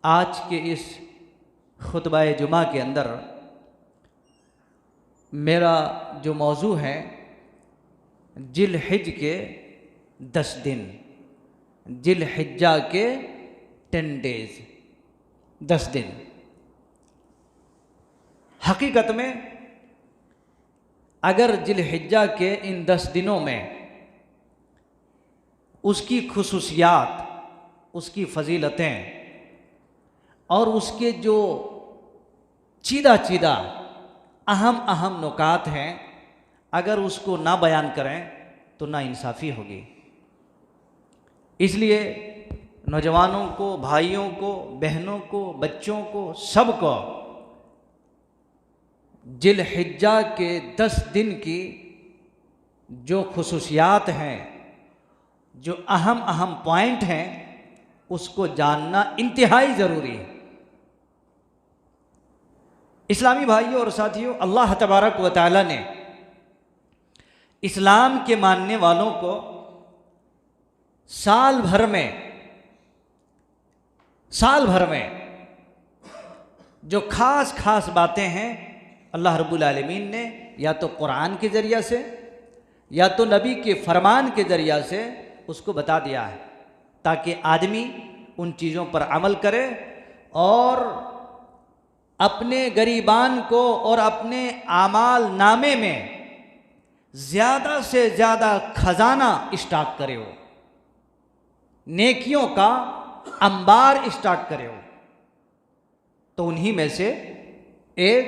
आज के इस खुतबा जुमा के अंदर मेरा जो मौजू है जिलहिज के 10 दिन, जिलहिज्जा के 10 डेज, 10 दिन। हकीकत में अगर जिलहिज्जा के इन 10 दिनों में उसकी खुसूसियात, उसकी फजीलतें और उसके जो चीदा चीदा अहम अहम नुकात हैं, अगर उसको ना बयान करें तो ना इंसाफ़ी होगी। इसलिए नौजवानों को, भाइयों को, बहनों को, बच्चों को, सबको जिलहिज्जा के 10 दिन की जो खुसूसियात हैं, जो अहम अहम पॉइंट हैं, उसको जानना इंतहाई ज़रूरी है। इस्लामी भाइयों और साथियों, अल्लाह तबारक व तआला ने इस्लाम के मानने वालों को साल भर में जो खास खास बातें हैं, अल्लाह रब्बुल आलमीन ने या तो कुरान के ज़रिया से या तो नबी के फरमान के ज़रिया से उसको बता दिया है, ताकि आदमी उन चीज़ों पर अमल करे और अपने गरीबान को और अपने आमाल नामे में ज़्यादा से ज़्यादा खजाना स्टॉक करे हो, नेकियों का अंबार स्टॉक करे हो। तो उन्हीं में से एक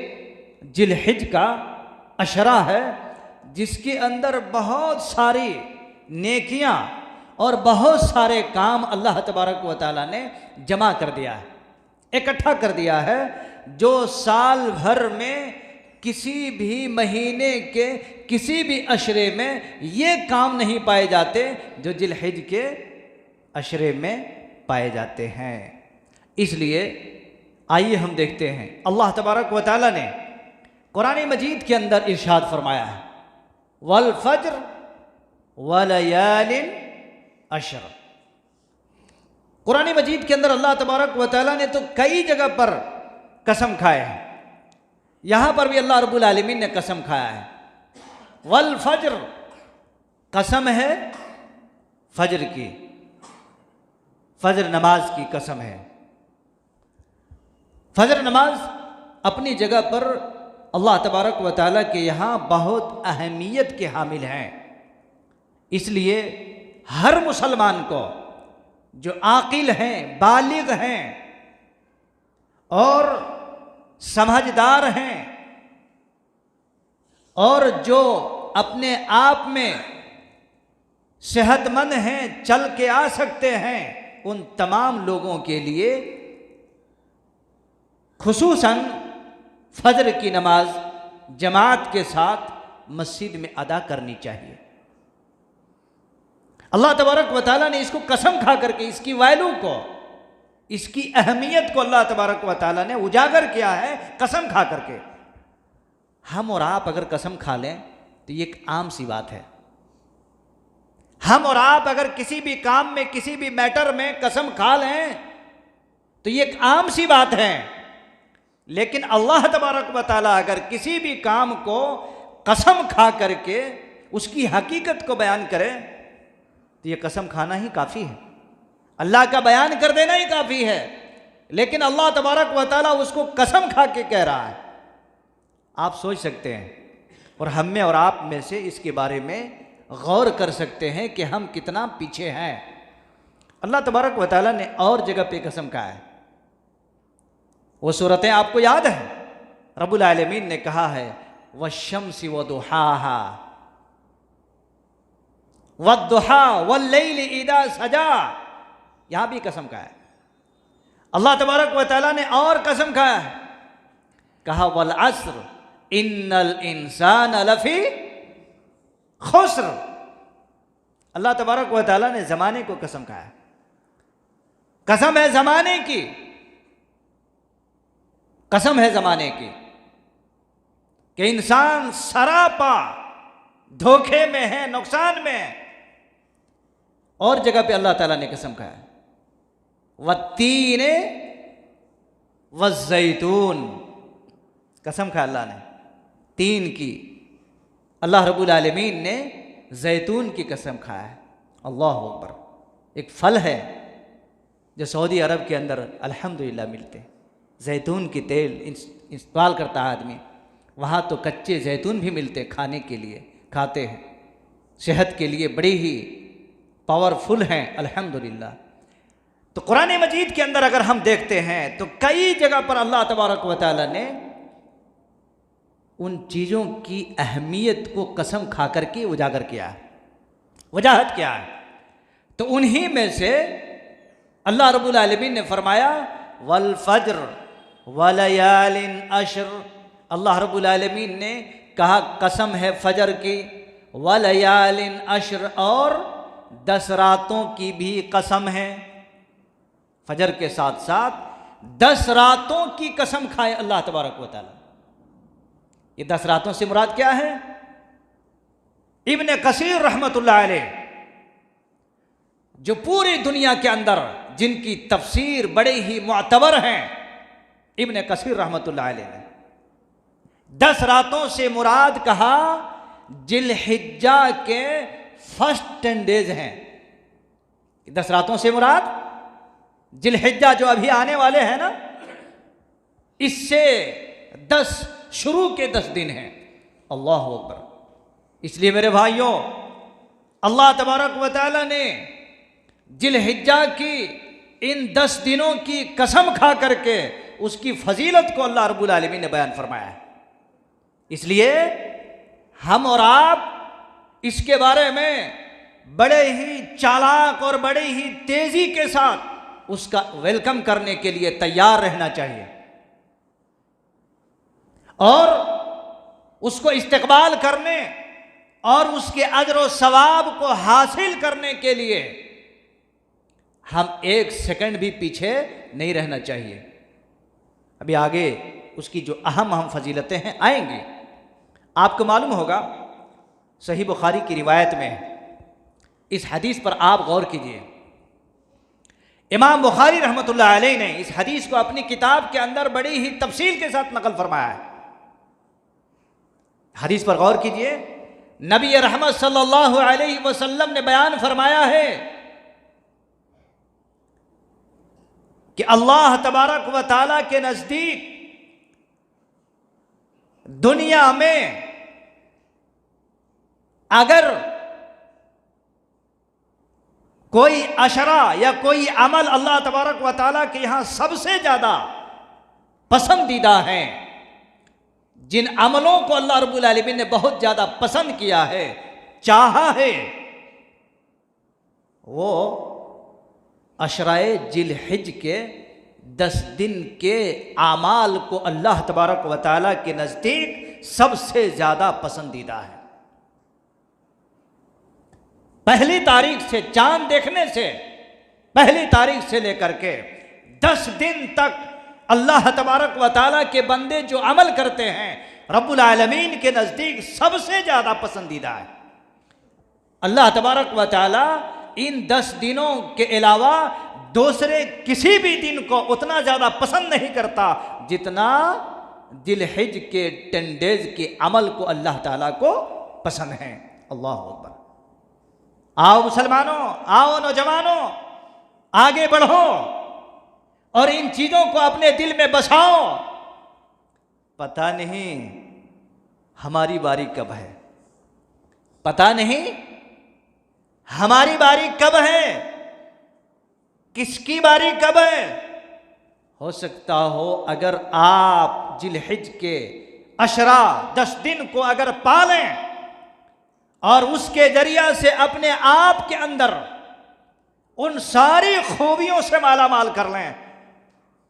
जिलहिज का अशरा है, जिसके अंदर बहुत सारी नेकियां और बहुत सारे काम अल्लाह तबारक व तआला ने जमा कर दिया है, इकट्ठा कर दिया है, जो साल भर में किसी भी महीने के किसी भी अशरे में ये काम नहीं पाए जाते जो जिलहिज के अशरे में पाए जाते हैं। इसलिए आइए हम देखते हैं, अल्लाह तबारक व तआला ने कुरान मजीद के अंदर इरशाद फरमाया है, वल फज्र वलयालिन अशर। कुरान मजीद के अंदर अल्लाह तबारक व तआला ने तो कई जगह पर कसम खाए हैं। यहां पर भी अल्लाह रब्बुल आलमीन ने कसम खाया है। वल फज्र, कसम है फज्र की, फज्र नमाज की कसम है। फज्र नमाज अपनी जगह पर अल्लाह तबारक व तआला के यहाँ बहुत अहमियत के हामिल हैं। इसलिए हर मुसलमान को जो आकिल हैं, बालिग हैं और समझदार हैं और जो अपने आप में सेहतमंद हैं, चल के आ सकते हैं, उन तमाम लोगों के लिए खुसूसन फज्र की नमाज जमात के साथ मस्जिद में अदा करनी चाहिए। अल्लाह तबारक व तआला ने इसको कसम खा करके, इसकी वैल्यू को, इसकी अहमियत को अल्लाह तबारक व तआला ने उजागर किया है कसम खा करके। हम और आप अगर कसम खा लें तो ये एक आम सी बात है। हम और आप अगर किसी भी काम में, किसी भी मैटर में कसम खा लें तो ये एक आम सी बात है। लेकिन अल्लाह तबारक व तआला अगर किसी भी काम को कसम खा करके उसकी हकीकत को बयान करे तो ये कसम खाना ही काफ़ी है, अल्लाह का बयान कर देना ही काफ़ी है। लेकिन अल्लाह तबारक व तआला उसको कसम खा के कह रहा है। आप सोच सकते हैं और हम में और आप में से इसके बारे में गौर कर सकते हैं कि हम कितना पीछे हैं। अल्लाह तबारक व तआला ने और जगह पे कसम कहा है, वो सूरतें आपको याद है। रब्बुल आलमीन ने कहा है वश्शम्सि वदुहाहा वद्दुहा वल्लैलि इज़ा सजा, यहां भी कसम कहा है। अल्लाह तबारक व तआला ने और कसम खाया है, कहा वल अस्र इन्नल इंसान लफी खुस्र। अल्लाह तबारक व तआला ने जमाने को कसम खाया है, कसम है जमाने की, कसम है जमाने की कि इंसान सरापा धोखे में है, नुकसान में है। और जगह पे अल्लाह ताला ने कसम खाया वत्तीने वज़्ज़ैतून, कसम खा अल्लाह ने तीन की। अल्लाह रब्बुल आलमीन ने जैतून की कसम खाया है। अल्लाह अकबर। एक फल है जो सऊदी अरब के अंदर अल्हम्दुलिल्लाह मिलते हैं, जैतून की तेल इस्तेमाल करता है आदमी। वहाँ तो कच्चे जैतून भी मिलते खाने के लिए, खाते हैं, सेहत के लिए बड़े ही पावरफुल हैं अल्हम्दुलिल्लाह। तो कुरान मजीद के अंदर अगर हम देखते हैं तो कई जगह पर अल्लाह तबारक व तआला ने उन चीज़ों की अहमियत को कसम खा कर के उजागर किया है, वजाहत किया है। तो उन्हीं में से अल्लाह रब्बुल आलमीन ने फरमाया वल फज्र वलयालिन अश्र। अल्लाह रब्बुल आलमीन ने कहा कसम है फजर की, वलयालिन अश्र, और 10 रातों की भी कसम है। फजर के साथ साथ 10 रातों की कसम खाए अल्लाह तबारक व तआला। ये 10 रातों से मुराद क्या है? इब्न कसीर रहमतुल्लाह अलैह, जो पूरी दुनिया के अंदर जिनकी तफसीर बड़े ही मुअतबर हैं, इब्न कसीर रहमतुल्लाह अलैह ने 10 रातों से मुराद कहा जिलहिज्जा के फर्स्ट 10 डेज हैं। 10 रातों से मुराद जिलहिज्जा जो अभी आने वाले हैं ना, इससे 10 शुरू के 10 दिन हैं। अल्लाह अकबर। इसलिए मेरे भाइयों, अल्लाह तबारक व तआला ने जिलहिज्जा की इन 10 दिनों की कसम खा करके उसकी फजीलत को अल्लाह रब्बुल आलमीन ने बयान फरमाया है। इसलिए हम और आप इसके बारे में बड़े ही चालाक और बड़े ही तेजी के साथ उसका वेलकम करने के लिए तैयार रहना चाहिए और उसको इस्तकबाल करने और उसके अजर व सवाब को हासिल करने के लिए हम 1 सेकंड भी पीछे नहीं रहना चाहिए। अभी आगे उसकी जो अहम फजीलतें हैं आएंगी। आपको मालूम होगा सही बुखारी की रिवायत में इस हदीस पर आप गौर कीजिए। इमाम बुखारी रहमतुल्लाह अलैह ने इस हदीस को अपनी किताब के अंदर बड़ी ही तफसील के साथ नकल फरमाया है। हदीस पर गौर कीजिए। नबी रहमत सल्लल्लाहु अलैहि वसल्लम ने बयान फरमाया है कि अल्लाह तबारक व तआला के नजदीक दुनिया में अगर कोई अशरा या कोई अमल अल्लाह तबारक व तआला के यहां सबसे ज्यादा पसंदीदा है, जिन अमलों को अल्लाह रब्बुल आलमीन ने बहुत ज्यादा पसंद किया है, चाहा है, वो अशराए जिलहिज के 10 दिन के आमाल को अल्लाह तबारक व तआला के नज़दीक सबसे ज़्यादा पसंदीदा है। पहली तारीख से, चांद देखने से पहली तारीख से लेकर के 10 दिन तक अल्लाह तबारक व तआला के बंदे जो अमल करते हैं रब्बुल आलमीन के नज़दीक सबसे ज़्यादा पसंदीदा है। अल्लाह तबारक व तआला इन 10 दिनों के अलावा दूसरे किसी भी दिन को उतना ज़्यादा पसंद नहीं करता जितना जिलहिज के 10 डेज के अमल को अल्लाह ताला को पसंद है। अल्लाह अकबर। आओ मुसलमानों, आओ नौजवानों, आगे बढ़ो और इन चीज़ों को अपने दिल में बसाओ। पता नहीं हमारी बारी कब है, पता नहीं हमारी बारी कब है, किसकी बारी कब है। हो सकता हो अगर आप जिलहिज के अशरा 10 दिन को अगर पालें और उसके जरिया से अपने आप के अंदर उन सारी खूबियों से माला माल कर लें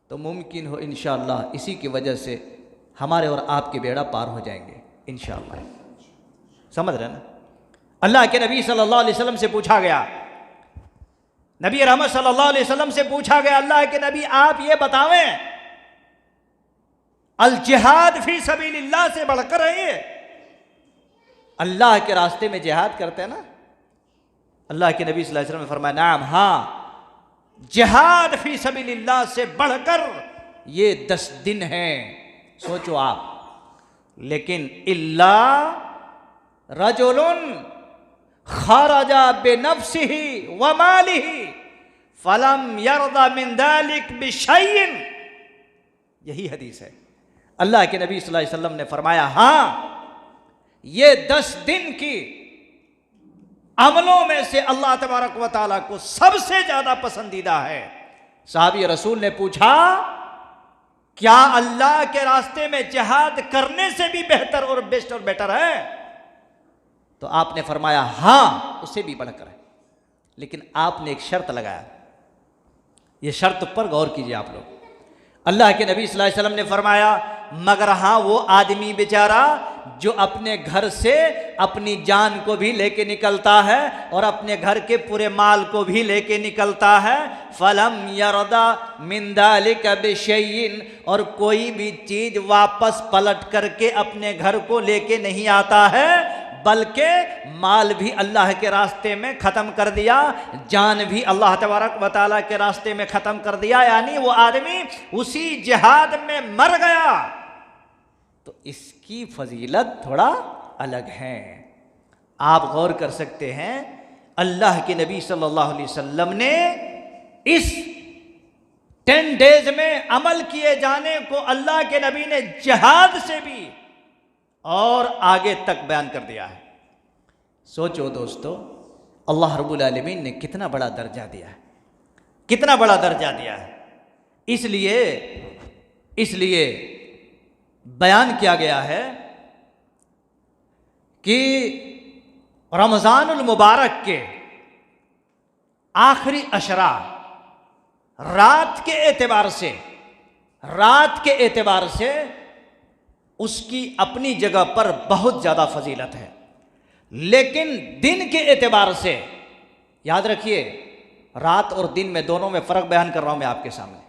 तो मुमकिन हो इंशाअल्लाह इसी की वजह से हमारे और आपके बेड़ा पार हो जाएंगे इंशाअल्लाह। समझ रहे ना। अल्लाह के नबी सल्लल्लाहु अलैहि वसल्लम से पूछा गया, नबी रहमत सल्लल्लाहु अलैहि वसल्लम से पूछा गया, अल्लाह के नबी आप ये बतावें अल जिहाद फी सबीलिल्लाह से बढ़कर है ये? अल्लाह के रास्ते में जिहाद करते हैं ना। अल्लाह के नबी सल्लल्लाहु अलैहि वसल्लम ने फरमाया नाम, हाँ, जिहाद फी सबीलिल्लाह से बढ़कर ये 10 दिन हैं, सोचो आप। लेकिन इल्ला रजुलुन खरजा बेनफ्सिही व मालिही फलम यरदा मिन दालिक बिशैइन, यही हदीस है। अल्लाह के नबी सल्लल्लाहु अलैहि वसल्लम ने फरमाया, हाँ, ये 10 दिन की अमलों में से अल्लाह तबारक व तआला को सबसे ज्यादा पसंदीदा है। साहबी रसूल ने पूछा, क्या अल्लाह के रास्ते में जिहाद करने से भी बेहतर और बेस्ट और बेटर है? तो आपने फरमाया, हां, उससे भी बढ़कर है। लेकिन आपने एक शर्त लगाया, ये शर्त पर गौर कीजिए आप लोग। अल्लाह के नबी सल्लल्लाहु अलैहि वसल्लम ने फरमाया, मगर हाँ, वो आदमी बेचारा जो अपने घर से अपनी जान को भी लेके निकलता है और अपने घर के पूरे माल को भी लेके निकलता है, फलम यरदा मिन दालिका बिशैइन, और कोई भी चीज वापस पलट करके अपने घर को लेके नहीं आता है, बल्कि माल भी अल्लाह के रास्ते में ख़त्म कर दिया, जान भी अल्लाह तबारक व तआला के रास्ते में ख़त्म कर दिया, यानी वो आदमी उसी जिहाद में मर गया, तो इसकी फजीलत थोड़ा अलग है। आप गौर कर सकते हैं, अल्लाह के नबी सल्लल्लाहु अलैहि वसल्लम ने इस 10 डेज में अमल किए जाने को अल्लाह के नबी ने जिहाद से भी और आगे तक बयान कर दिया है। सोचो दोस्तों, अल्लाह रब्बुल आलमीन ने कितना बड़ा दर्जा दिया है, कितना बड़ा दर्जा दिया है। इसलिए बयान किया गया है कि रमज़ानुल मुबारक के आखिरी अशरा रात के एतबार से उसकी अपनी जगह पर बहुत ज़्यादा फजीलत है, लेकिन दिन के एतबार से, याद रखिए, रात और दिन में दोनों में फ़र्क बयान कर रहा हूं मैं आपके सामने,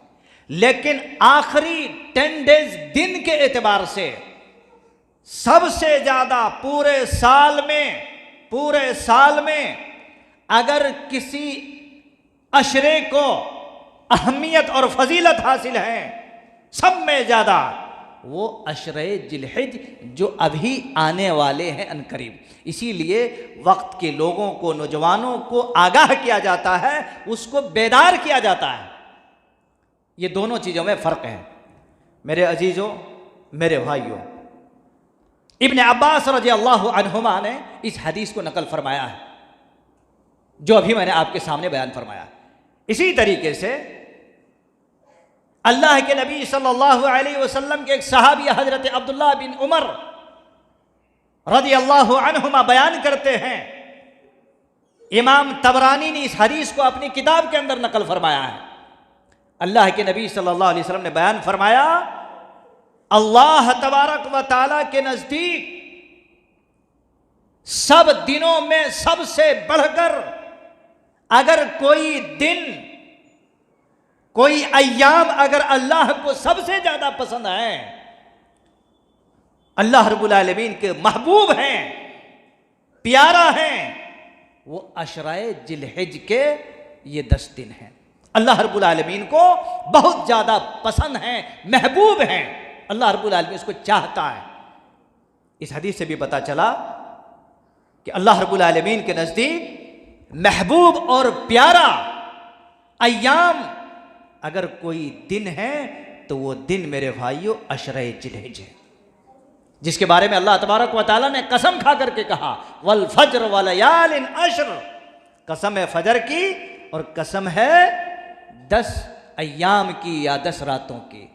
लेकिन आखिरी 10 डेज दिन के एतबार से सबसे ज़्यादा पूरे साल में अगर किसी अशरे को अहमियत और फजीलत हासिल है, सब में ज़्यादा वो अशरे जिलहिज जो अभी आने वाले हैं अनकरीब। इसीलिए वक्त के लोगों को, नौजवानों को आगाह किया जाता है, उसको बेदार किया जाता है। ये दोनों चीज़ों में फ़र्क है मेरे अजीज़ों, मेरे भाइयों। इब्न अब्बास रज़ियल्लाहु अन्हुमा ने इस हदीस को नकल फरमाया है जो अभी मैंने आपके सामने बयान फरमाया। इसी तरीके से अल्लाह के नबी सल्लल्लाहु अलैहि वसल्लम के एक सहाबी हजरत अब्दुल्लाह बिन उमर रज़ियल्लाहु अन्हुमा बयान करते हैं, इमाम तबरानी ने इस हदीस को अपनी किताब के अंदर नकल फरमाया है। अल्लाह के नबी सल्लल्लाहु अलैहि वसल्लम ने बयान फरमाया, अल्लाह तबारक व तआला के नजदीक सब दिनों में सबसे बढ़कर अगर कोई दिन, कोई अय्याम अगर अल्लाह को सबसे ज्यादा पसंद है, अल्लाह रब्बुल आलमीन के महबूब हैं, प्यारा हैं, वो अशराए जिलहिज के ये 10 दिन हैं। अल्लाह रब्बुल आलमीन को बहुत ज्यादा पसंद हैं, महबूब हैं, अल्लाह रब्बुल आलमीन उसको चाहता है। इस हदीस से भी पता चला कि अल्लाह रब्बुल आलमीन के नजदीक महबूब और प्यारा अय्याम अगर कोई दिन है तो वो दिन मेरे भाइयों अशरे जिलहिज है, जिसके बारे में अल्लाह तबारक व तआला ने कसम खा करके कहा, वल फज्र व लयालिन अश्र, कसम है फजर की और कसम है 10 अय्याम की या 10 रातों की।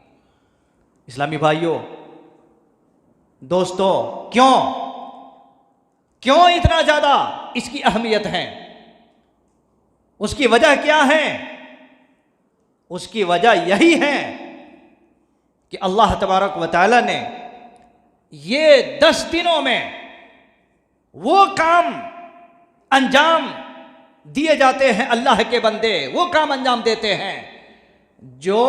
इस्लामी भाइयों, दोस्तों, क्यों इतना ज्यादा इसकी अहमियत है? उसकी वजह क्या है? उसकी वजह यही है कि अल्लाह तबारक व तआला ने ये 10 दिनों में वो काम अंजाम दिए जाते हैं, अल्लाह के बंदे वो काम अंजाम देते हैं जो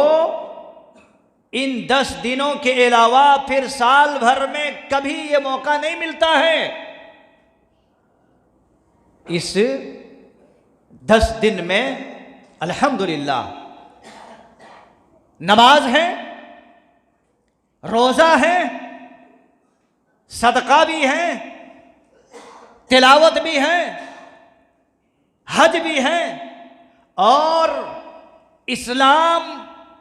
इन 10 दिनों के अलावा फिर साल भर में कभी ये मौका नहीं मिलता है। इस 10 दिन में अल्हम्दुलिल्लाह नमाज है, रोज़ा है, सदका भी है, तिलावत भी है, हज भी है, और इस्लाम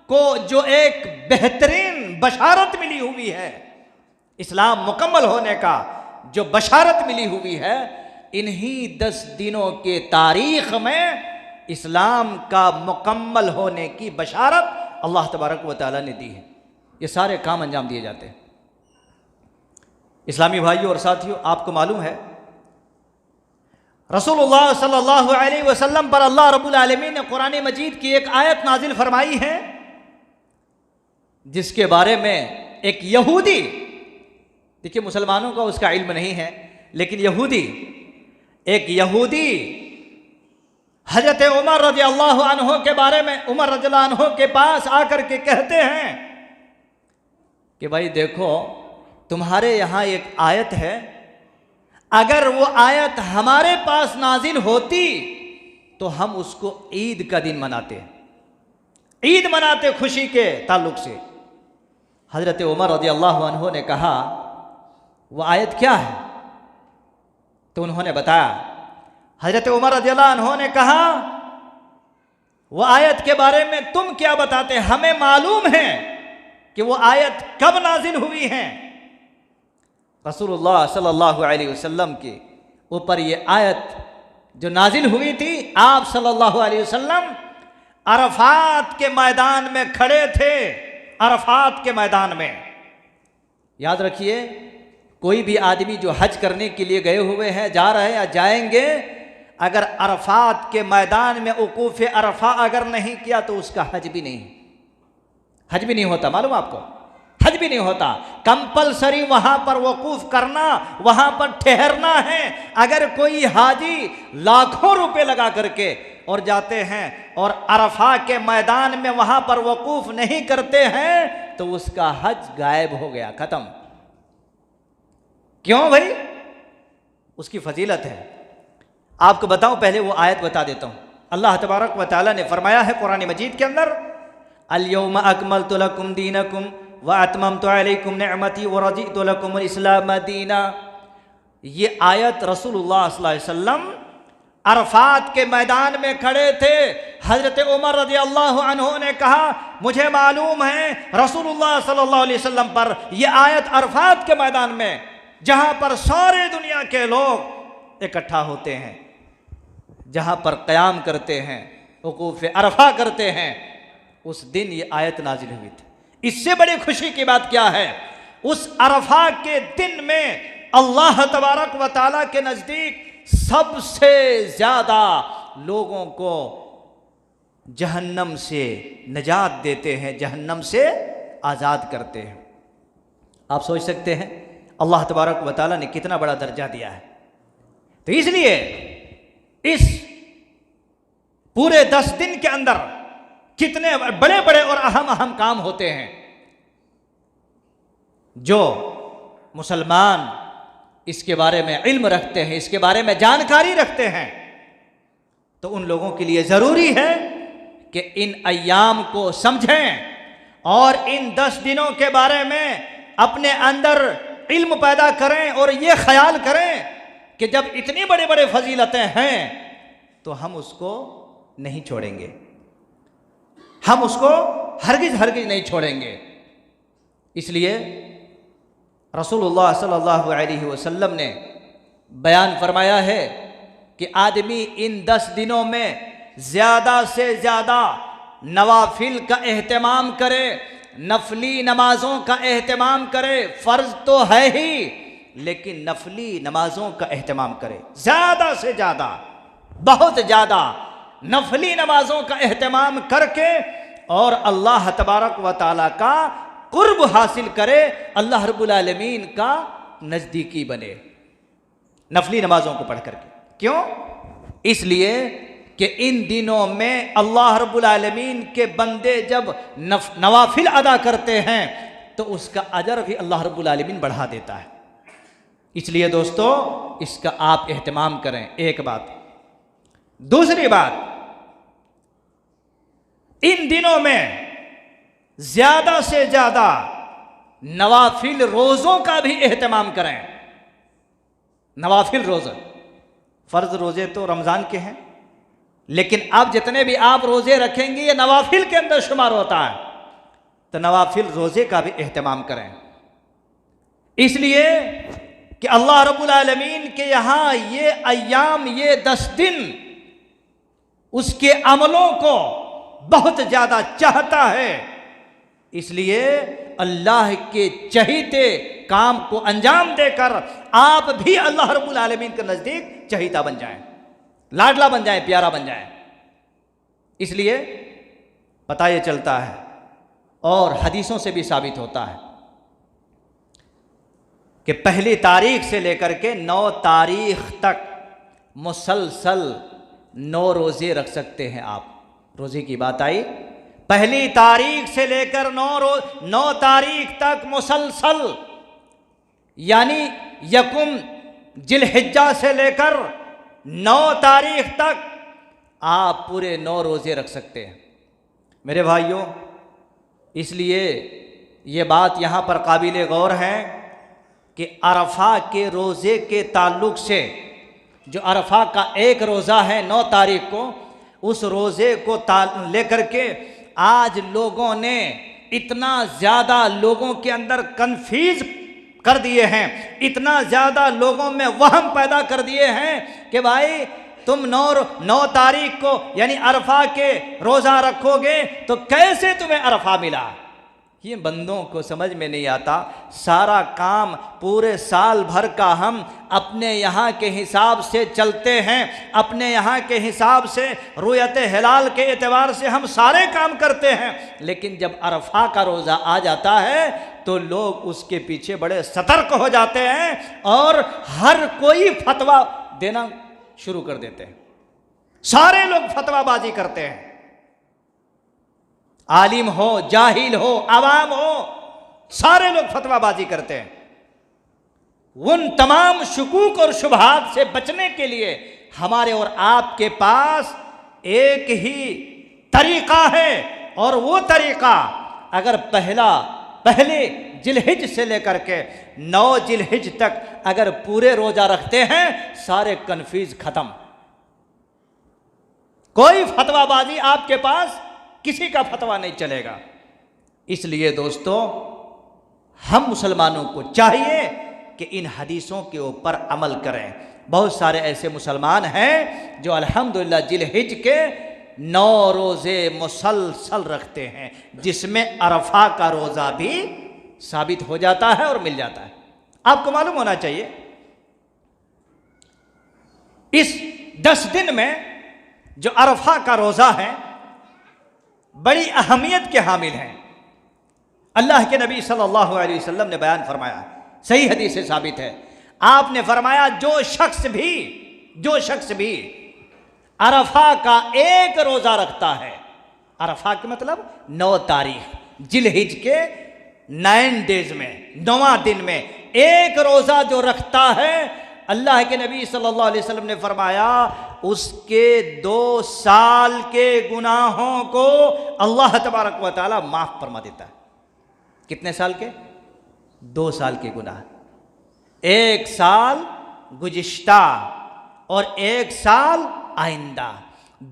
को जो एक बेहतरीन बशारत मिली हुई है, इस्लाम मुकम्मल होने का जो बशारत मिली हुई है, इन्हीं 10 दिनों के तारीख में इस्लाम का मुकम्मल होने की बशारत अल्लाह तबारक व तआला ने दी है। ये सारे काम अंजाम दिए जाते हैं। इस्लामी भाइयों और साथियों, आपको मालूम है रसूलुल्लाह सल्लल्लाहु अलैहि वसल्लम पर अल्लाह रब्बुल आलमीन ने कुरान मजीद की एक आयत नाजिल फरमाई है, जिसके बारे में एक यहूदी, देखिए मुसलमानों का उसका इल्म नहीं है, लेकिन एक यहूदी हजरत उमर रज़ी अल्लाह अन्हु के बारे में, उमर रज़ी अल्लाह अन्हु के पास आकर के कहते हैं कि भाई देखो, तुम्हारे यहाँ एक आयत है, अगर वो आयत हमारे पास नाजिल होती तो हम उसको ईद का दिन मनाते, ईद मनाते खुशी के ताल्लुक से। हजरत उमर रज़ी अल्लाह अन्हु ने कहा वो आयत क्या है? तो उन्होंने बताया, हजरत उमर रज़ी अल्लाह अन्हु ने कहा वो आयत के बारे में तुम क्या बताते, हमें मालूम है कि वो आयत कब नाजिल हुई है। रसूलुल्लाह सल्लल्लाहु अलैहि वसल्लम के ऊपर ये आयत जो नाजिल हुई थी, आप सल्लल्लाहु अलैहि वसल्लम अरफात के मैदान में खड़े थे, अरफात के मैदान में। याद रखिए, कोई भी आदमी जो हज करने के लिए गए हुए हैं, जा रहे हैं या जाएंगे, अगर अरफात के मैदान में वकूफ़ अरफा अगर नहीं किया तो उसका हज भी नहीं होता। मालूम आपको, हज भी नहीं होता। कंपलसरी वहां पर वकूफ करना, वहां पर ठहरना है। अगर कोई हाजी लाखों रुपए लगा करके और जाते हैं और अरफा के मैदान में वहां पर वकूफ नहीं करते हैं तो उसका हज गायब हो गया, खत्म। क्यों भाई? उसकी फजीलत है। आपको बताऊं, पहले वो आयत बता देता हूं। अल्लाह तबारक व तआला ने फरमाया है कुरान मजीद के अंदर, अल यौम अकमलतु लकुम दीनकुम व अतममतु अलैकुम निअमती व रज़ीतु लकुमुल इस्लाम दीना। ये आयत रसूलुल्लाह सल्लल्लाहु अलैहि वसल्लम अरफात के मैदान में खड़े थे। हजरत उमर रज़ी अल्लाह अन्हु ने कहा, मुझे मालूम है रसूलुल्लाह सल्लल्लाहु अलैहि वसल्लम पर यह आयत अरफात के मैदान में, जहां पर सारे दुनिया के लोग इकट्ठा होते हैं, जहां पर क़याम करते हैं, वकूफ़ अरफा करते हैं, उस दिन ये आयत नाजिल हुई थी। इससे बड़ी खुशी की बात क्या है? उस अरफा के दिन में अल्लाह तबारक व तआला के नज़दीक सबसे ज़्यादा लोगों को जहन्नम से निजात देते हैं, जहन्नम से आज़ाद करते हैं। आप सोच सकते हैं अल्लाह तबारक व तआला ने कितना बड़ा दर्जा दिया है। तो इसलिए इस पूरे 10 दिन के अंदर कितने बड़े बड़े और अहम अहम काम होते हैं, जो मुसलमान इसके बारे में इल्म रखते हैं, इसके बारे में जानकारी रखते हैं, तो उन लोगों के लिए ज़रूरी है कि इन अय्याम को समझें और इन 10 दिनों के बारे में अपने अंदर इल्म पैदा करें और ये ख्याल करें कि जब इतनी बड़ी बड़ी फजीलतें हैं तो हम उसको नहीं छोड़ेंगे, हम उसको हरगिज़ हरगिज़ नहीं छोड़ेंगे। इसलिए रसूलुल्लाह सल्लल्लाहु अलैहि वसल्लम ने बयान फरमाया है कि आदमी इन 10 दिनों में ज़्यादा से ज़्यादा नवाफिल का एहतमाम करे, नफली नमाज़ों का एहतमाम करे। फ़र्ज़ तो है ही, लेकिन नफली नमाज़ों का एहतमाम करे, ज़्यादा से ज़्यादा, बहुत ज़्यादा नफली नमाज़ों का एहतमाम करके और अल्लाह तबारक व तआला का कुर्ब हासिल करे, अल्लाह रब्बुल आलमीन का नज़दीकी बने नफली नमाज़ों को पढ़ करके। क्यों? इसलिए कि इन दिनों में अल्लाह रब्बुल आलमीन के बंदे जब नवाफिल अदा करते हैं तो उसका अजर भी अल्लाह रब्बुल आलमीन बढ़ा देता है। इसलिए दोस्तों, इसका आप एहतमाम करें, एक बात। दूसरी बात, इन दिनों में ज़्यादा से ज़्यादा नवाफिल रोज़ों का भी एहतमाम करें। नवाफिल रोज़े, फ़र्ज रोज़े तो रमज़ान के हैं, लेकिन अब जितने भी आप रोज़े रखेंगे ये नवाफिल के अंदर शुमार होता है, तो नवाफिल रोज़े का भी एहतमाम करें। इसलिए कि अल्लाह रब्बुल आलमीन के यहाँ ये अय्याम, ये 10 दिन उसके अमलों को बहुत ज़्यादा चाहता है। इसलिए अल्लाह के चहीते काम को अंजाम देकर आप भी अल्लाह रब्बुल आलमीन के नज़दीक चहीता बन जाएं, लाडला बन जाएं, प्यारा बन जाएं। इसलिए पता ये चलता है और हदीसों से भी साबित होता है कि पहली तारीख से लेकर के 9 तारीख तक मुसलसल 9 रोज़े रख सकते हैं आप। रोज़े की बात आई, पहली तारीख से लेकर 9 तारीख तक मुसलसल, यानी यकुम जिलहिज्जा से लेकर 9 तारीख तक आप पूरे 9 रोज़े रख सकते हैं मेरे भाइयों। इसलिए ये बात यहाँ पर काबिल गौर है कि अरफा के रोज़े के ताल्लुक़ से, जो अरफा का एक रोज़ा है 9 तारीख को, उस रोज़े को लेकर के आज लोगों ने इतना ज़्यादा लोगों के अंदर कन्फ्यूज कर दिए हैं, इतना ज़्यादा लोगों में वहम पैदा कर दिए हैं कि भाई तुम 9 तारीख को यानी अरफा के रोज़ा रखोगे तो कैसे तुम्हें अरफा मिला। ये बंदों को समझ में नहीं आता। सारा काम पूरे साल भर का हम अपने यहाँ के हिसाब से चलते हैं, अपने यहाँ के हिसाब से रुयत हिलाल के एतबार से हम सारे काम करते हैं, लेकिन जब अरफा का रोज़ा आ जाता है तो लोग उसके पीछे बड़े सतर्क हो जाते हैं और हर कोई फतवा देना शुरू कर देते हैं। सारे लोग फतवाबाजी करते हैं, आलिम हो, जाहिल हो, आवाम हो, सारे लोग फतवाबाजी करते हैं। उन तमाम शुकूक और शुबहात से बचने के लिए हमारे और आपके पास एक ही तरीका है, और वो तरीका अगर पहले जिलहिज से लेकर के 9 जिलहिज तक अगर पूरे रोजा रखते हैं, सारे कन्फ्यूज खत्म। कोई फतवाबाजी आपके पास किसी का फतवा नहीं चलेगा। इसलिए दोस्तों, हम मुसलमानों को चाहिए कि इन हदीसों के ऊपर अमल करें। बहुत सारे ऐसे मुसलमान हैं जो अल्हम्दुलिल्लाह जिलहिज के 9 रोज़े मुसलसल रखते हैं, जिसमें अरफा का रोज़ा भी साबित हो जाता है और मिल जाता है। आपको मालूम होना चाहिए इस 10 दिन में जो अरफा का रोज़ा है बड़ी अहमियत के हामिल हैं। अल्लाह के नबी सल्लल्लाहु अलैहि वसल्लम ने बयान फरमाया, सही हदीस से साबित है, आपने फरमाया जो शख्स भी अरफा का एक रोज़ा रखता है, अरफा के मतलब 9 तारीख जिलहिज के 9 डेज में, 9वां दिन में एक रोज़ा जो रखता है, अल्लाह के नबी सल्लल्लाहु अलैहि वसल्लम ने फरमाया उसके 2 साल के गुनाहों को अल्लाह तबारक व तआला माफ़ फरमा देता है। कितने साल के? 2 साल के गुनाह। 1 साल गुज़िश्ता और 1 साल आइंदा,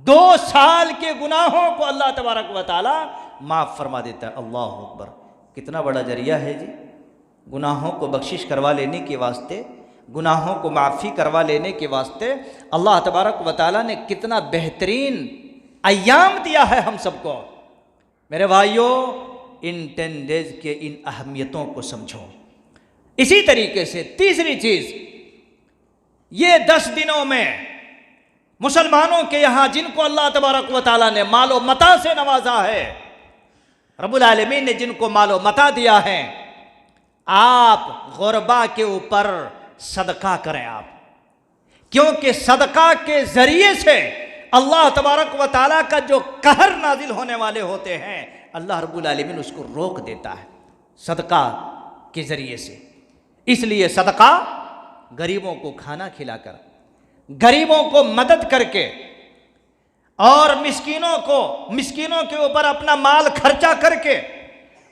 2 साल के गुनाहों को अल्लाह तबारक व तआला माफ़ फरमा देता है। अल्लाह अकबर, कितना बड़ा जरिया है जी। गुनाहों को बख्शिश करवा लेने के वास्ते, गुनाहों को माफ़ी करवा लेने के वास्ते अल्लाह तबारक व तआला ने कितना बेहतरीन अय्याम दिया है हम सबको। मेरे भाइयों, इन 10 डेज के इन अहमियतों को समझो। इसी तरीके से तीसरी चीज़, ये 10 दिनों में मुसलमानों के यहाँ जिनको अल्लाह तबारक व तआला ने मालो मता से नवाजा है, रब्बुल आलमीन ने जिनको मालो मता दिया है, आप गुरबा के ऊपर सदका करें आप, क्योंकि सदका के जरिए से अल्लाह तबारक व तआला का जो कहर नाजिल होने वाले होते हैं, अल्लाह रब्बुल आलमीन उसको रोक देता है सदका के जरिए से। इसलिए सदका गरीबों को खाना खिलाकर, गरीबों को मदद करके और मिस्कीनों के ऊपर अपना माल खर्चा करके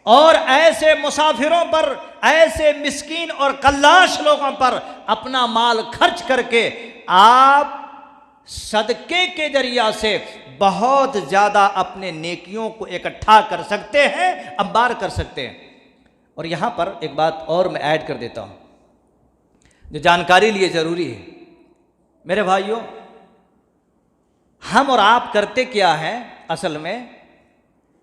और ऐसे मुसाफिरों पर, ऐसे मिस्कीन और कल्लाश लोगों पर अपना माल खर्च करके आप सदके के जरिया से बहुत ज़्यादा अपने नेकियों को इकट्ठा कर सकते हैं, अंबार कर सकते हैं। और यहाँ पर एक बात और मैं ऐड कर देता हूँ जो जानकारी लिए ज़रूरी है। मेरे भाइयों, हम और आप करते क्या हैं, असल में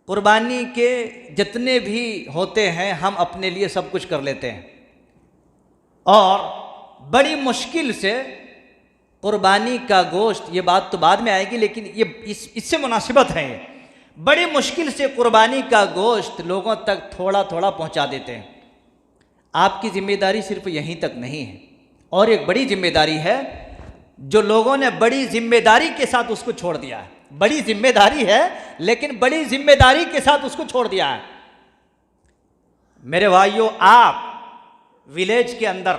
कुर्बानी के जितने भी होते हैं हम अपने लिए सब कुछ कर लेते हैं और बड़ी मुश्किल से कुर्बानी का गोश्त, ये बात तो बाद में आएगी लेकिन ये इससे मुनासिबत है, ये बड़ी मुश्किल से कुर्बानी का गोश्त लोगों तक थोड़ा थोड़ा पहुंचा देते हैं। आपकी जिम्मेदारी सिर्फ यहीं तक नहीं है, और एक बड़ी जिम्मेदारी है जो लोगों ने बड़ी जिम्मेदारी के साथ उसको छोड़ दिया है। बड़ी जिम्मेदारी है लेकिन बड़ी जिम्मेदारी के साथ उसको छोड़ दिया है। मेरे भाइयों, आप विलेज के अंदर,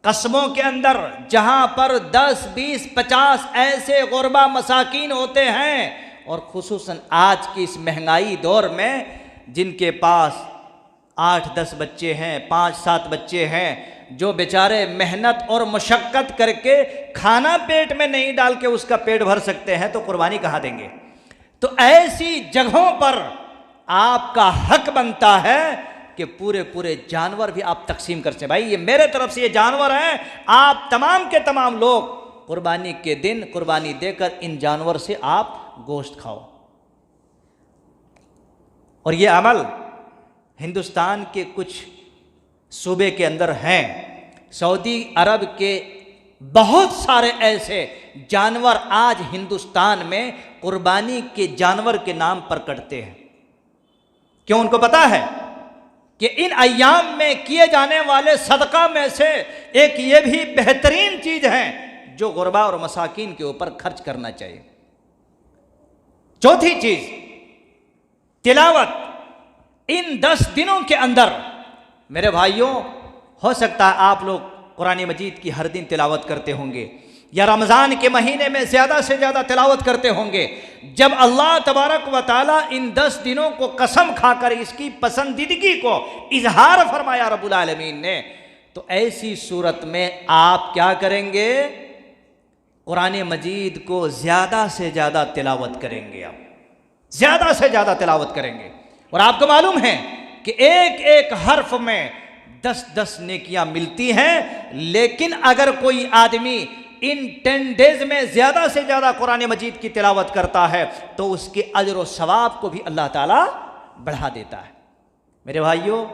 कस्बों के अंदर जहां पर 10, 20, 50 ऐसे गुरबा मसाकीन होते हैं, और खुसूसन आज की इस महंगाई दौर में जिनके पास 8-10 बच्चे हैं, 5-7 बच्चे हैं, जो बेचारे मेहनत और मशक्क़त करके खाना पेट में नहीं डाल के उसका पेट भर सकते हैं, तो कुर्बानी कहाँ देंगे। तो ऐसी जगहों पर आपका हक बनता है कि पूरे पूरे जानवर भी आप तकसीम कर सकें। भाई ये मेरे तरफ से ये जानवर हैं, आप तमाम के तमाम लोग कुर्बानी के दिन कुर्बानी देकर इन जानवर से आप गोश्त खाओ। और ये अमल हिंदुस्तान के कुछ सूबे के अंदर हैं। सऊदी अरब के बहुत सारे ऐसे जानवर आज हिंदुस्तान में कुर्बानी के जानवर के नाम पर कटते हैं। क्यों? उनको पता है कि इन अय्याम में किए जाने वाले सदका में से एक ये भी बेहतरीन चीज है जो गुरबा और मसाकीन के ऊपर खर्च करना चाहिए। चौथी चीज, तिलावत। इन 10 दिनों के अंदर मेरे भाइयों, हो सकता है आप लोग कुरान मजीद की हर दिन तिलावत करते होंगे या रमज़ान के महीने में ज़्यादा से ज़्यादा तिलावत करते होंगे। जब अल्लाह तबारक व ताला इन 10 दिनों को कसम खाकर इसकी पसंदीदगी को इजहार फरमाया रब्बुल आलमीन ने, तो ऐसी सूरत में आप क्या करेंगे? कुरान मजीद को ज़्यादा से ज़्यादा तिलावत करेंगे। आप ज़्यादा से ज़्यादा तिलावत करेंगे। और आपको मालूम है कि एक एक हर्फ में 10-10 नेकियां मिलती हैं। लेकिन अगर कोई आदमी इन 10 डेज में ज़्यादा से ज़्यादा कुरान मजीद की तिलावत करता है तो उसके अजर व सवाब को भी अल्लाह ताला बढ़ा देता है। मेरे भाइयों,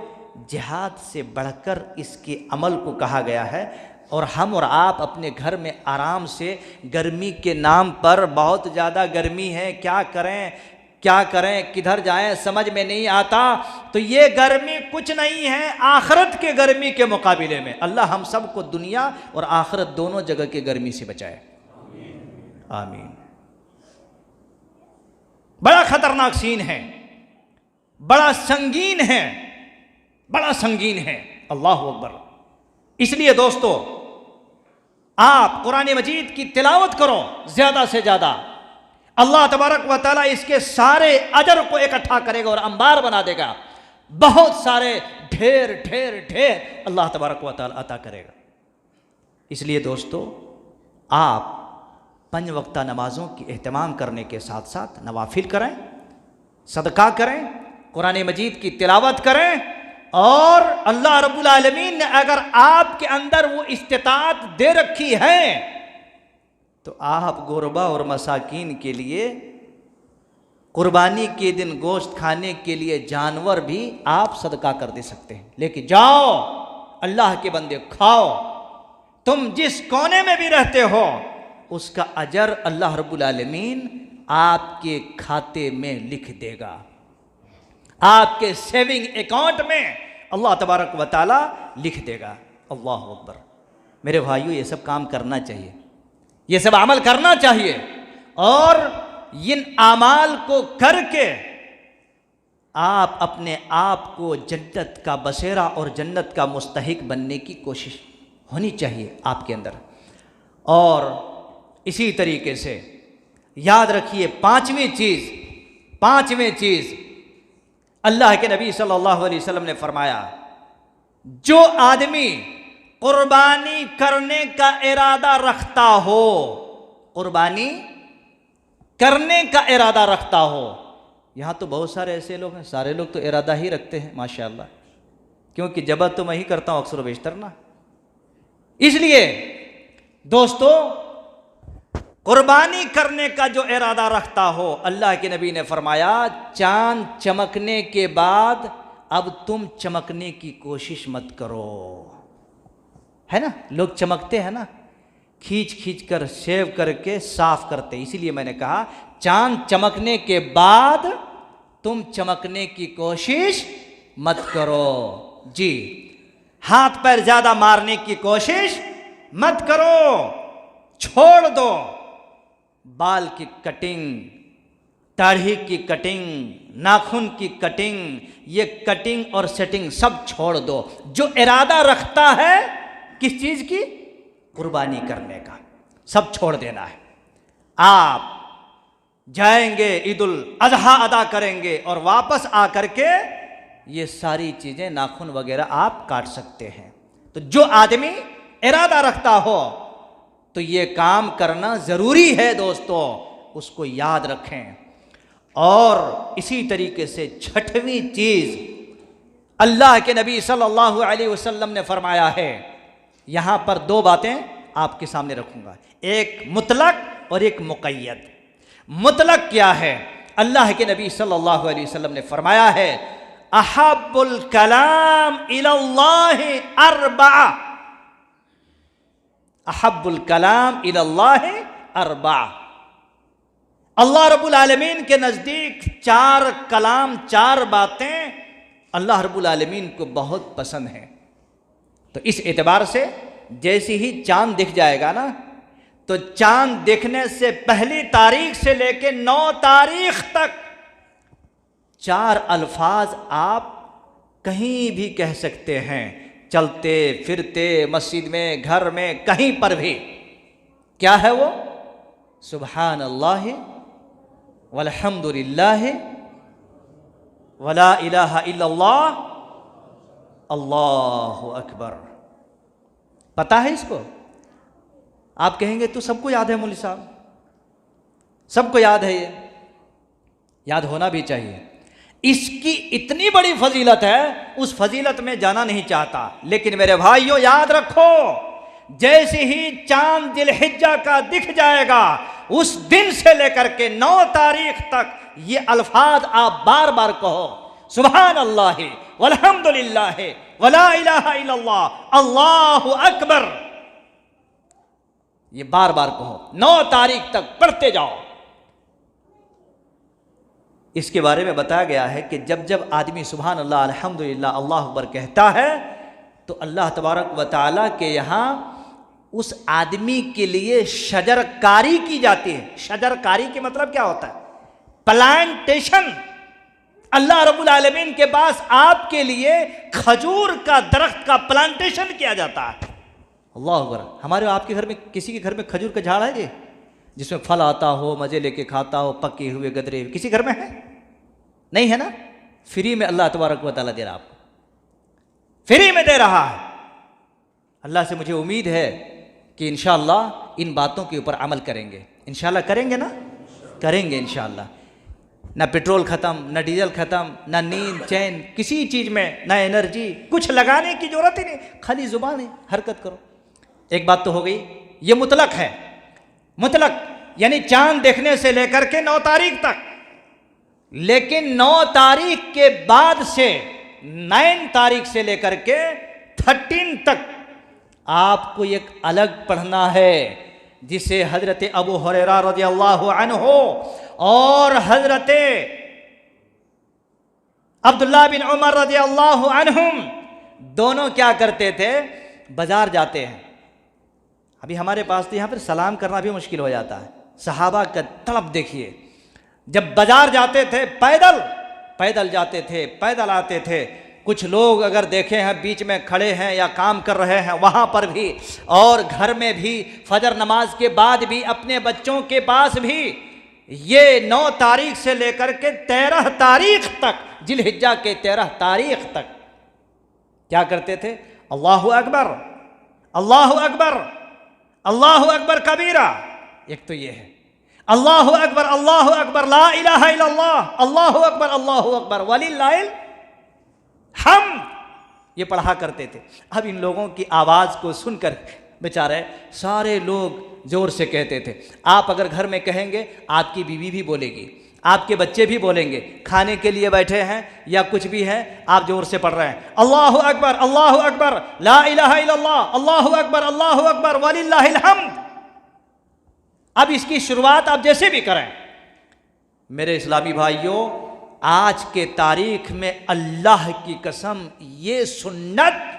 जिहाद से बढ़कर इसके अमल को कहा गया है। और हम और आप अपने घर में आराम से, गर्मी के नाम पर बहुत ज़्यादा गर्मी है, क्या करें, किधर जाएं, समझ में नहीं आता। तो ये गर्मी कुछ नहीं है आखिरत के गर्मी के मुकाबले में। अल्लाह हम सबको दुनिया और आखिरत दोनों जगह के गर्मी से बचाए, आमीन। बड़ा खतरनाक सीन है, बड़ा संगीन है, बड़ा संगीन है। अल्लाह अकबर। इसलिए दोस्तों, आप कुरान मजीद की तिलावत करो ज़्यादा से ज़्यादा। अल्लाह तबारक व ताला इसके सारे अजर को इकट्ठा करेगा और अंबार बना देगा। बहुत सारे ढेर ढेर ढेर अल्लाह तबारक व ताला अता करेगा। इसलिए दोस्तों, आप 5 वक्ता नमाज़ों की एहतमाम करने के साथ साथ नवाफिल करें, सदका करें, कुरान मजीद की तिलावत करें। और अल्लाह रब्बुल आलमीन ने अगर आपके अंदर वो इस्तिताअत दे रखी है तो आप गुरबा और मसाकीन के लिए कुर्बानी के दिन गोश्त खाने के लिए जानवर भी आप सदका कर दे सकते हैं। लेके जाओ, अल्लाह के बंदे खाओ। तुम जिस कोने में भी रहते हो उसका अजर अल्लाह रब्बुल आलमीन आपके खाते में लिख देगा। आपके सेविंग अकाउंट में अल्लाह तबारक व ताला लिख देगा। अल्लाह अकबर। मेरे भाइयों, ये सब काम करना चाहिए, ये सब अमल करना चाहिए। और इन आमाल को करके आप अपने आप को जन्नत का बसेरा और जन्नत का मुस्तहिक बनने की कोशिश होनी चाहिए आपके अंदर। और इसी तरीके से याद रखिए, पांचवी चीज अल्लाह के नबी सल्लल्लाहु अलैहि वसल्लम ने फरमाया, जो आदमी कुर्बानी करने का इरादा रखता हो, कुर्बानी करने का इरादा रखता हो। यहां तो बहुत सारे ऐसे लोग हैं, सारे लोग तो इरादा ही रखते हैं माशाअल्लाह, क्योंकि जबत तो मैं ही करता हूं अक्सर बेशतर ना। इसलिए दोस्तों, कुर्बानी करने का जो इरादा रखता हो, अल्लाह के नबी ने फरमाया, चांद चमकने के बाद अब तुम चमकने की कोशिश मत करो। है ना, लोग चमकते हैं ना, खींच खींच कर शेव करके साफ करते। इसीलिए मैंने कहा चांद चमकने के बाद तुम चमकने की कोशिश मत करो। जी, हाथ पैर ज्यादा मारने की कोशिश मत करो, छोड़ दो। बाल की कटिंग, दाढ़ी की कटिंग, नाखून की कटिंग, ये कटिंग और सेटिंग सब छोड़ दो। जो इरादा रखता है किस चीज की, कुर्बानी करने का, सब छोड़ देना है। आप जाएंगे, ईदुल अजहा अदा करेंगे और वापस आकर के ये सारी चीजें, नाखून वगैरह आप काट सकते हैं। तो जो आदमी इरादा रखता हो तो ये काम करना जरूरी है दोस्तों, उसको याद रखें। और इसी तरीके से छठवीं चीज अल्लाह के नबी सल्लल्लाहु अलैहि वसल्लम ने फरमाया है। यहां पर दो बातें आपके सामने रखूंगा, एक मुतलक और एक मुक़य्यद। मुतलक क्या है? अल्लाह के नबी सल्लल्लाहु अलैहि वसल्लम ने फरमाया है, अहब्बुल कलाम इलल्लाहि अर्बआ, अहब्बुल कलाम इलल्लाहि अर्बआ। अल्लाह रब्बुल आलमीन के नज़दीक चार कलाम, चार बातें अल्लाह रब्बुल आलमीन को बहुत पसंद हैं। तो इस एतबार से जैसे ही चांद दिख जाएगा ना, तो चांद दिखने से पहली तारीख से लेकर 9 तारीख तक चार अल्फाज आप कहीं भी कह सकते हैं, चलते फिरते, मस्जिद में, घर में, कहीं पर भी। क्या है वो? सुभान अल्लाह वल्हम्दुलिल्लाह वला इलाहा इल्लल्लाह अल्लाहु अकबर। पता है इसको? आप कहेंगे तो सबको याद है मौलवी साहब, सबको याद है, ये याद होना भी चाहिए। इसकी इतनी बड़ी फजीलत है, उस फजीलत में जाना नहीं चाहता, लेकिन मेरे भाइयों याद रखो, जैसे ही चांद जिलहिज्जा का दिख जाएगा, उस दिन से लेकर के 9 तारीख तक ये अल्फाज आप बार बार कहो, सुभान अल्लाह वल्हम्दुलिल्लाह वला इलाहा इल्लल्लाह अल्लाहु अकबर। ये बार बार कहो, 9 तारीख तक पढ़ते जाओ। इसके बारे में बताया गया है कि जब जब आदमी सुभान अल्लाह अल्हम्दुलिल्लाह अल्लाहु अकबर कहता है, तो अल्लाह तबारक व तआला के यहाँ उस आदमी के लिए शजरकारी की जाती है। शजरकारी के मतलब क्या होता है? प्लांटेशन। अल्लाह रब्बुल आलमीन के पास आपके लिए खजूर का दरख्त का प्लांटेशन किया जाता है। अल्लाह अकबर। हमारे आपके घर में, किसी के घर में खजूर का झाड़ है जी, जिसमें फल आता हो, मजे लेके खाता हो, पके हुए गदरे? किसी घर में है? नहीं है ना? फ्री में अल्लाह तबारक व तआला दे रहा, आपको फ्री में दे रहा है। अल्लाह से मुझे उम्मीद है कि इंशाअल्लाह इन बातों के ऊपर अमल करेंगे। इंशाअल्लाह करेंगे ना? करेंगे इंशाअल्लाह। ना पेट्रोल ख़त्म, ना डीजल ख़त्म, ना नींद चैन, किसी चीज़ में ना एनर्जी, कुछ लगाने की ज़रूरत ही नहीं, खाली ज़ुबान है, हरकत करो। एक बात तो हो गई, ये मुतलक है। मुतलक यानी चांद देखने से लेकर के 9 तारीख तक। लेकिन 9 तारीख के बाद से 9 तारीख से लेकर के 13 तक आपको एक अलग पढ़ना है, जिसे हजरत अबू हुरैरा रज़ियल्लाहु अन्हु और हजरत अब्दुल्लाह बिन उमर रज़ियल्लाहु अन्हुम दोनों क्या करते थे? बाजार जाते हैं। अभी हमारे पास तो यहाँ पर सलाम करना भी मुश्किल हो जाता है। सहाबा का तड़प देखिए, जब बाजार जाते थे पैदल, पैदल जाते थे, पैदल आते थे। कुछ लोग अगर देखे हैं बीच में खड़े हैं या काम कर रहे हैं, वहाँ पर भी, और घर में भी फजर नमाज के बाद भी अपने बच्चों के पास भी ये 9 तारीख से लेकर के 13 तारीख तक, जिलहिज्जा के 13 तारीख तक क्या करते थे? अल्लाहु अकबर, अल्लाहु अकबर, अल्लाहु अकबर कबीरा। एक तो ये है अल्लाहु अकबर ला इलाहा इल्लल्लाह, अल्लाहु अकबर वलिल्लाहिल हम्द, ये पढ़ा करते थे। अब इन लोगों की आवाज़ को सुनकर बेचारे सारे लोग जोर से कहते थे। आप अगर घर में कहेंगे, आपकी बीवी भी बोलेगी, आपके बच्चे भी बोलेंगे, खाने के लिए बैठे हैं या कुछ भी है, आप जोर से पढ़ रहे हैं अल्लाहु अकबर ला इलाहा इल्लल्लाह, अल्लाहु अकबर वलिल्लाहिल हम्द। अब इसकी शुरुआत आप जैसे भी करें, मेरे इस्लामी भाइयों, आज के तारीख में अल्लाह की कसम, ये सुन्नत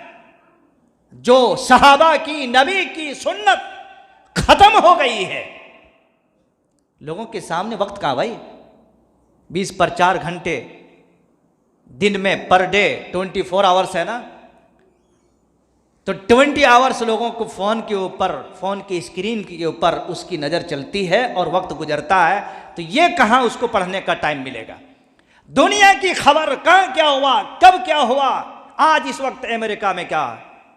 जो सहाबा की, नबी की सुन्नत खत्म हो गई है। लोगों के सामने वक्त कहां भाई? 20 पर 4 घंटे दिन में पर डे 24 आवर्स है ना, तो 20 आवर्स लोगों को फ़ोन के ऊपर, फ़ोन की स्क्रीन के ऊपर उसकी नज़र चलती है और वक्त गुजरता है। तो ये कहाँ उसको पढ़ने का टाइम मिलेगा? दुनिया की खबर कहाँ क्या हुआ, कब क्या हुआ, आज इस वक्त अमेरिका में क्या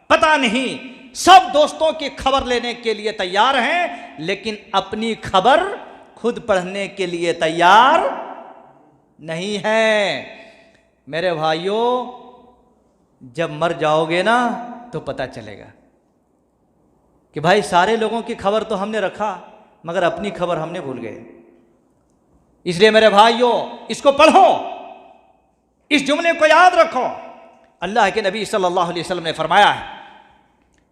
पता नहीं। सब दोस्तों की खबर लेने के लिए तैयार हैं, लेकिन अपनी खबर खुद पढ़ने के लिए तैयार नहीं है। मेरे भाइयों, जब मर जाओगे ना तो पता चलेगा कि भाई सारे लोगों की खबर तो हमने रखा, मगर अपनी खबर हमने भूल गए। इसलिए मेरे भाइयों, इसको पढ़ो, इस जुमले को याद रखो। अल्लाह के नबी सल्लल्लाहु अलैहि वसल्लम ने फरमाया है,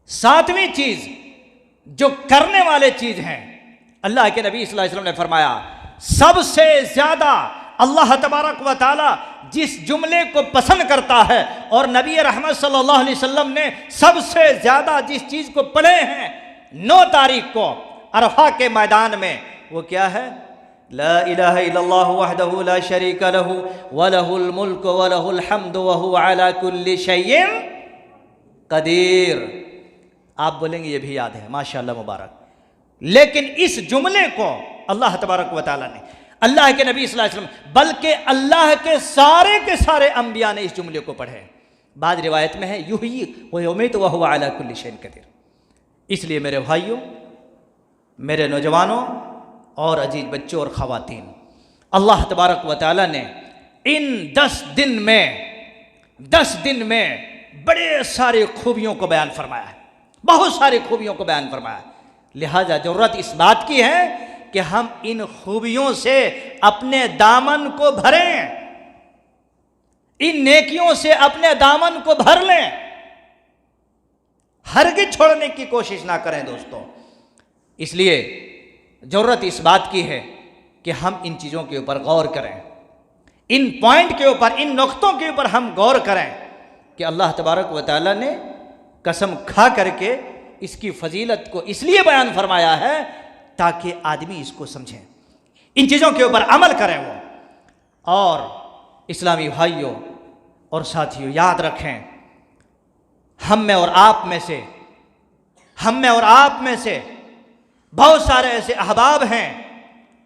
7वीं चीज जो करने वाले चीज हैं, अल्लाह के नबी सल्लल्लाहु अलैहि वसल्लम ने फरमाया, सबसे ज्यादा अल्लाह तबारक व तआला जिस जुमले को पसंद करता है, और नबी रहमत सल्लल्लाहु अलैहि वसल्लम ने सबसे ज्यादा जिस चीज को पढ़े हैं 9 तारीख को अरफा के मैदान में, वो क्या है? ला इलाहा इल्लल्लाहु वहदहु ला शरीका लहु व लहुल मुल्कु व लहुल हम्दु व हुवा अला कुल्लि शैइन कदीर। आप बोलेंगे ये भी याद है, माशाअल्लाह मुबारक। लेकिन इस जुमले को अल्लाह तबारक व तआला ने, अल्लाह के नबी सल्लल्लाहु अलैहि वसल्लम, बल्कि अल्लाह के सारे अंबिया ने इस जुमले को पढ़े। बाद रिवायत में है युही व युमीत व हुवा अला कुल्लि शैइन कदीर। इसलिए मेरे भाइयों, मेरे नौजवानों और अजीज बच्चों और ख़वातीन, अल्लाह तबारक व तआला ने इन 10 दिन में बड़े सारे खूबियों को बयान फरमाया है, बहुत सारी खूबियों को बयान फरमाया। लिहाजा ज़रूरत इस बात की है कि हम इन खूबियों से अपने दामन को भरें, इन नेकियों से अपने दामन को भर लें, हरगिज़ छोड़ने की कोशिश ना करें दोस्तों। इसलिए ज़रूरत इस बात की है कि हम इन चीज़ों के ऊपर गौर करें, इन पॉइंट के ऊपर, इन नुक्तों के ऊपर हम गौर करें कि अल्लाह तबारक व तआला ने कसम खा करके इसकी फजीलत को इसलिए बयान फरमाया है ताकि आदमी इसको समझें, इन चीज़ों के ऊपर अमल करें वो। और इस्लामी भाइयों और साथियों, याद रखें, हम में और आप में से बहुत सारे ऐसे अहबाब हैं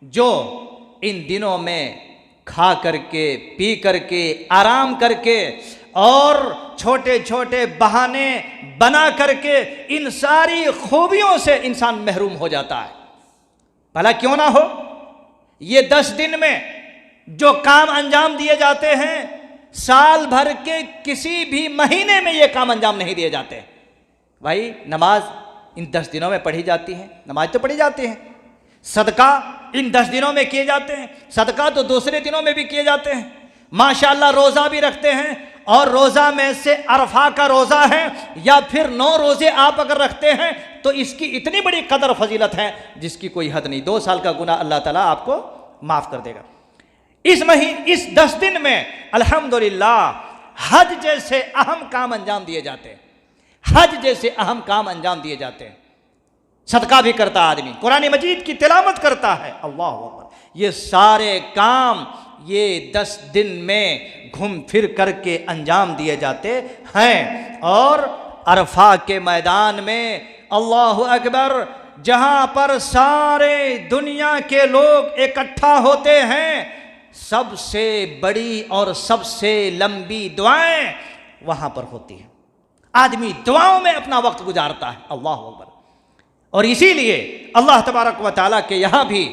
जो इन दिनों में खा करके, पी करके, आराम करके और छोटे छोटे बहाने बना करके इन सारी खूबियों से इंसान महरूम हो जाता है। भला क्यों ना हो, ये 10 दिन में जो काम अंजाम दिए जाते हैं, साल भर के किसी भी महीने में ये काम अंजाम नहीं दिए जाते। भाई नमाज इन 10 दिनों में पढ़ी जाती है, नमाज तो पढ़ी जाती है, सदका इन 10 दिनों में किए जाते हैं, सदका तो दूसरे दिनों में भी किए जाते हैं, माशाअल्लाह रोज़ा भी रखते हैं, और रोज़ा में से अरफा का रोज़ा है या फिर 9 रोज़े आप अगर रखते हैं तो इसकी इतनी बड़ी कदर फजीलत है जिसकी कोई हद नहीं। 2 साल का गुनाह अल्लाह ताला आपको माफ़ कर देगा। इस 10 दिन में अल्हम्दुलिल्लाह हज जैसे अहम काम अंजाम दिए जाते हैं, हज जैसे अहम काम अंजाम दिए जाते हैं। सदका भी करता आदमी, कुरान मजीद की तिलावत करता है, अल्लाह अकबर। ये सारे काम ये 10 दिन में घूम फिर करके अंजाम दिए जाते हैं। और अरफा के मैदान में अल्लाह अकबर जहां पर सारे दुनिया के लोग इकट्ठा होते हैं, सबसे बड़ी और सबसे लंबी दुआएं वहां पर होती हैं। आदमी दुआओं में अपना वक्त गुजारता है। अल्लाह अकबर। और इसीलिए अल्लाह तबारक व तआला के यहाँ भी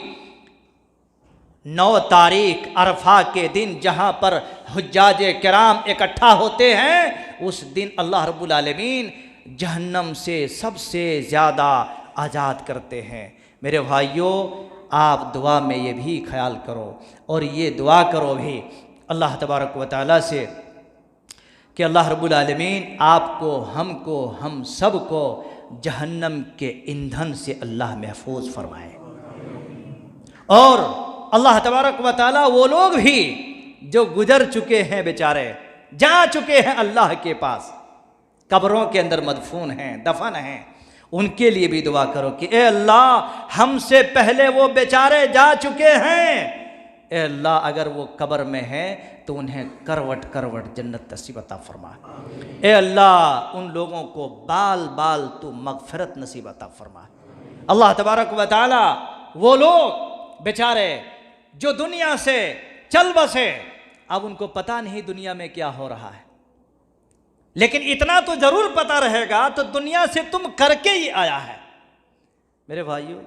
9 तारीख अरफा के दिन जहाँ पर हुज्जाज किराम इकट्ठा होते हैं, उस दिन अल्लाह रब्बुल आलमीन जहन्नम से सबसे ज़्यादा आज़ाद करते हैं। मेरे भाइयों, आप दुआ में ये भी ख्याल करो और ये दुआ करो भी अल्लाह तबारक व तआला से कि अल्लाह रब्बुल आलमीन आपको, हमको, हम सब को जहन्नम के ईंधन से अल्लाह महफूज फरमाए। और अल्लाह तबारक व तआला वो लोग भी जो गुजर चुके हैं, बेचारे जा चुके हैं अल्लाह के पास, कब्रों के अंदर मदफून हैं, दफन हैं, उनके लिए भी दुआ करो कि ए अल्लाह हमसे पहले वो बेचारे जा चुके हैं, ए अल्लाह अगर वो कब्र में हैं तो उन्हें करवट करवट जन्नत नसीब अता फरमा। ए अल्लाह उन लोगों को बाल बाल तू मगफिरत नसीब अता फरमा। अल्लाह तबारक व तआला वो लोग बेचारे जो दुनिया से चल बसे, अब उनको पता नहीं दुनिया में क्या हो रहा है, लेकिन इतना तो जरूर पता रहेगा तो दुनिया से तुम करके ही आया है। मेरे भाइयों,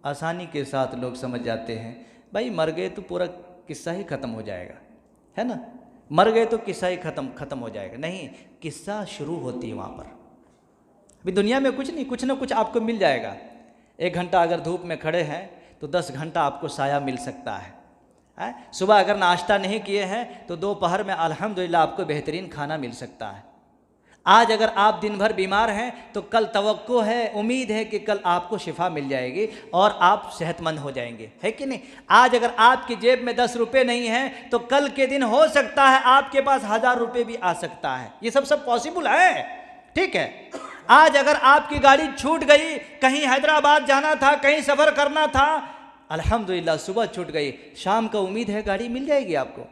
आसानी के साथ लोग समझ जाते हैं भाई मर गए तो पूरा किस्सा ही ख़त्म हो जाएगा, है ना, मर गए तो किस्सा ही ख़त्म हो जाएगा। नहीं, किस्सा शुरू होती है वहाँ पर। अभी दुनिया में कुछ नहीं, कुछ ना कुछ आपको मिल जाएगा। 1 घंटा अगर धूप में खड़े हैं तो 10 घंटा आपको साया मिल सकता है। सुबह अगर नाश्ता नहीं किए हैं तो दोपहर में अल्हम्दुलिल्लाह आपको बेहतरीन खाना मिल सकता है। आज अगर आप दिन भर बीमार हैं तो कल तवक्को है, उम्मीद है कि कल आपको शिफा मिल जाएगी और आप सेहतमंद हो जाएंगे, है कि नहीं। आज अगर आपकी जेब में 10 रुपये नहीं हैं तो कल के दिन हो सकता है आपके पास 1000 रुपये भी आ सकता है। ये सब पॉसिबल है, ठीक है। आज अगर आपकी गाड़ी छूट गई, कहीं हैदराबाद जाना था, कहीं सफ़र करना था, अल्हम्दुलिल्लाह सुबह छूट गई, शाम का उम्मीद है गाड़ी मिल जाएगी आपको।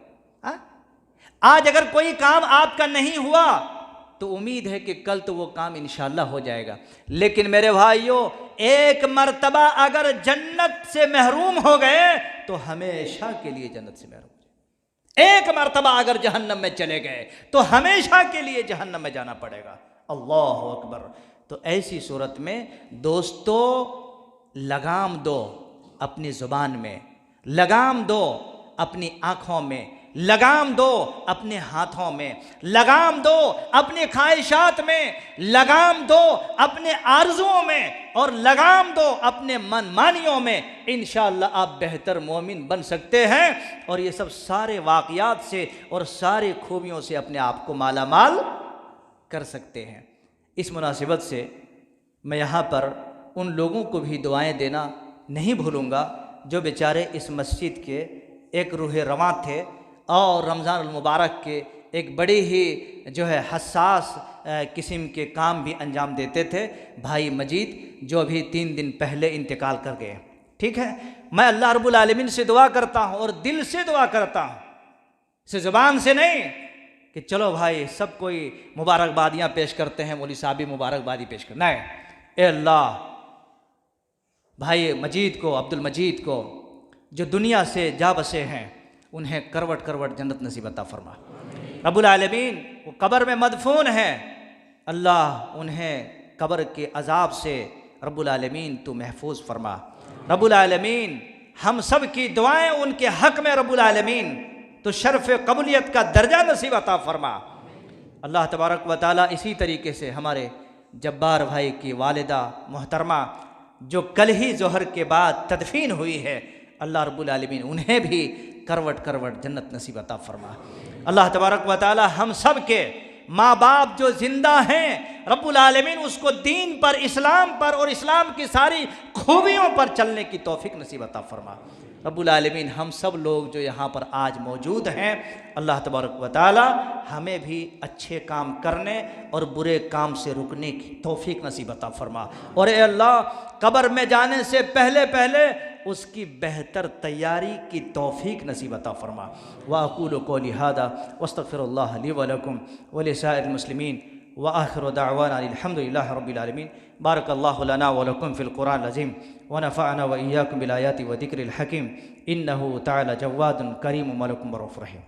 आज अगर कोई काम आपका नहीं हुआ तो उम्मीद है कि कल तो वो काम इंशाअल्लाह हो जाएगा। लेकिन मेरे भाइयों, एक मर्तबा अगर जन्नत से महरूम हो गए तो हमेशा के लिए जन्नत से महरूम हो गए। एक मर्तबा अगर जहन्नम में चले गए तो हमेशा के लिए जहन्नम में जाना पड़ेगा। अल्लाह अकबर। तो ऐसी सूरत में दोस्तों, लगाम दो अपनी ज़ुबान में, लगाम दो अपनी आँखों में, लगाम दो अपने हाथों में, लगाम दो अपने ख्वाहिशात में, लगाम दो अपने आरज़ुओं में और लगाम दो अपने मनमानियों में। इंशाअल्लाह आप बेहतर मोमिन बन सकते हैं और ये सब सारे वाक़यात से और सारी खूबियों से अपने आप को माला माल कर सकते हैं। इस मुनासिबत से मैं यहाँ पर उन लोगों को भी दुआएं देना नहीं भूलूँगा जो बेचारे इस मस्जिद के एक रूह रवां थे और रमज़ान मुबारक के एक बड़ी ही जो है हसास किस्म के काम भी अंजाम देते थे। भाई मजीद जो अभी 3 दिन पहले इंतकाल कर गए, ठीक है। मैं अल्लाह रब्बुल आलमीन से दुआ करता हूँ और दिल से दुआ करता हूँ, से ज़ुबान से नहीं कि चलो भाई सब कोई मुबारकबादियाँ पेश करते हैं, मौलवी साहब भी मुबारकबादी पेश कर, नहीं। ए अल्लाह, भाई मजीद को, अब्दुल मजीद को जो दुनिया से जा बसे हैं, उन्हें करवट करवट जन्नत नसीब अता फरमा। रब्बुल आलमीन वो कब्र में मदफून है, अल्लाह उन्हें कब्र के अजाब से रब्बुल आलमीन तू महफूज फरमा। रब्बुल आलमीन हम सब की दुआएं उनके हक़ में रब्बुल आलमीन तो शर्फ़ कबूलियत का दर्जा नसीब अता फरमा। अल्लाह तबारक व तआला इसी तरीके से हमारे जब्बार भाई की वालिदा मोहतरमा जो कल ही ज़ोहर के बाद तदफीन हुई है, अल्लाह रब्बुल आलमीन उन्हें भी करवट करवट जन्नत नसीब अता फरमा। अल्लाह तबारक व तआला हम सब के माँ बाप जो ज़िंदा हैं, रब्बुल आलमीन उसको दीन पर, इस्लाम पर और इस्लाम की सारी खूबियों पर चलने की तौफीक नसीब अता फरमा। रब्बुल आलमीन हम सब लोग जो यहाँ पर आज मौजूद हैं, अल्लाह तबारक व तआला हमें भी अच्छे काम करने और बुरे काम से रुकने की तौफीक नसीब अता फरमा। और ए अल्लाह, कब्र में जाने से पहले पहले उसकी बेहतर तैयारी की तौफीक नसीब अता फरमा। व अक़ूलु क़ौली हादा वस्तग़फ़िरुल्लाह ली व लकुम व लिसाइरिल मुस्लिमीन व आखिर दावाना अल्हम्दुलिल्लाहि रब्बिल आलमीन। बारकल्लाहु लना व लकुम फ़िल क़ुरानिल अज़ीम व नफ़अना व इय्याकुम बिल आयाति व ज़िक्रिल हकीम। इन्नहु तआला जव्वादुन करीमुम मलिकुम रऊफ़ुर रहीम।